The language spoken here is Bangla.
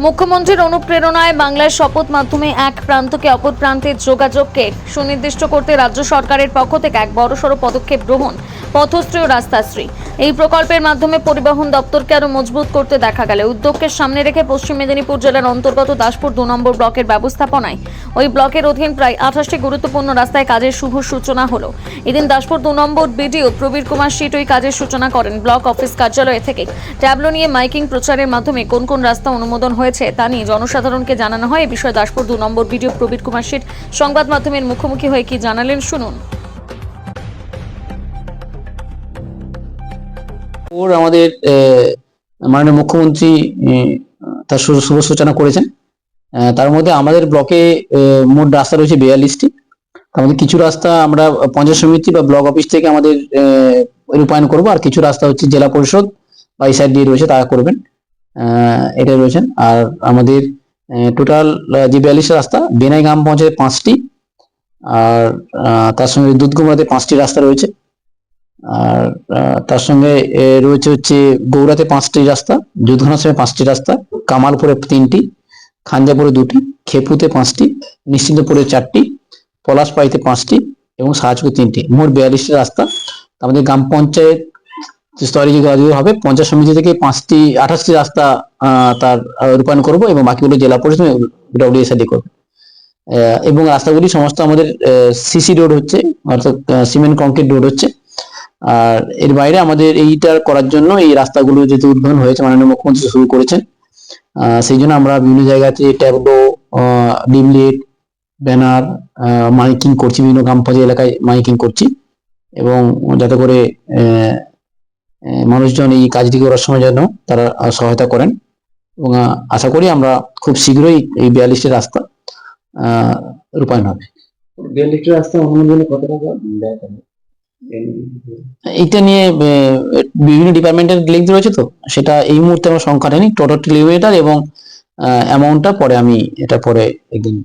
মুখ্যমন্ত্রীর অনুপ্রেরণায় বাংলার শপথ মাধ্যমে এক প্রান্ত থেকে অপর প্রান্তের যোগাযোগকে সুনির্দিষ্ট করতে রাজ্য সরকারের পক্ষ থেকে এক বড়সড় পদক্ষেপ গ্রহণ পথশ্রী ও রাস্তাশ্রী। এই প্রকল্পের মাধ্যমে পরিবহন দপ্তরকে আরো মজবুত করতে দেখা গেল উদ্যোগকে সামনে রেখে পশ্চিম মেদিনীপুর জেলার অন্তর্গত দাসপুর 2 নম্বর ব্লকের ব্যবস্থাপনায় ওই ব্লকের অধীন প্রায় 28টি গুরুত্বপূর্ণ রাস্তায় কাজের শুভ সূচনা হলো। এদিন দাসপুর 2 নম্বর বিডিও প্রবীর কুমার শীট ওই কাজের সূচনা করেন। ব্লক অফিস কার্যালয় থেকে ট্যাবলো নিয়ে মাইকিং প্রচারের মাধ্যমে কোন কোন রাস্তা অনুমোদন হয়েছে তা নিয়ে জনসাধারণকে জানানো হয়। এই বিষয়ে দাসপুর 2 নম্বর বিডিও প্রবীর কুমার শীট সংবাদ মাধ্যমের মুখোমুখি হয়ে কি জানালেন শুনুন। আমাদের মাননীয় মুখ্যমন্ত্রী তার শুভ সূচনা করেছেন। তার মধ্যে আমাদের ব্লকে মোট রাস্তা রয়েছে 42টি। তার মধ্যে কিছু রাস্তা আমরা পঞ্চায়েত সমিতি বা ব্লক অফিস থেকে আমাদের রূপায়ণ করব, আর কিছু রাস্তা হচ্ছে জেলা পরিষদ বা ইসাইড দিয়ে রয়েছে তারা করবেন, এটাই রয়েছেন। আর আমাদের টোটাল যে 42 রাস্তা, বেনাই গ্রাম পঞ্চায়েত 5টি, আর তার সঙ্গে দুধকুমড়াতে 5টি রাস্তা রয়েছে, আর তার সঙ্গে রয়েছে হচ্ছে গৌড়াতে 5টি রাস্তা, দুধঘনাশ্রমে 5টি রাস্তা, কামালপুরে 3টি, খাঞ্জাপুরে 2টি, খেপুতে 5টি, নিশ্চিন্তপুরে 4টি, পলাশপাড়িতে 5টি এবং সাহায্যে 3টি, মোট 42টি রাস্তা। আমাদের গ্রাম পঞ্চায়েত স্তরে যে কাজগুলো হবে, পঞ্চায়েত সমিতি থেকে 28টি রাস্তা তার রূপায়ণ করব এবং বাকিগুলো জেলা পরিষদ ডব্লিউএসআইডি করবে। এবং রাস্তাগুলি সমস্ত আমাদের সিসি রোড হচ্ছে, অর্থাৎ সিমেন্ট কংক্রিট রোড হচ্ছে। আর এর বাইরে আমাদের এইটা করার জন্য এই রাস্তাগুলো যেহেতু উদ্বোধন হয়েছে, মাননীয় মুখ্যমন্ত্রী শুরু করেছেন, সেই জন্য আমরা বিভিন্ন জায়গাতে ট্যাবলো, ডিমলেট, ব্যানার মাইকিং করছি, বিভিন্ন গ্রাম পঞ্চায়েত এলাকায় মাইকিং করছি, এবং যাতে করে মানুষজন এই কাজটি করার সময় যেন তারা সহায়তা করেন। এবং আশা করি আমরা খুব শীঘ্রই এই 42টি রাস্তা রূপায়ণ হবে। 42টি রাস্তা অনুমোদনে কত টাকা ব্যয় হবে? এইটা নিয়ে বিভিন্ন ডিপার্টমেন্টের লিঙ্ক রয়েছে, তো সেটা এই মুহূর্তে আমার সংখ্যাটা নেই। টোটাল কিলোমিটার এবং অ্যামাউন্টটা পরে আমি এটা পরে একদিন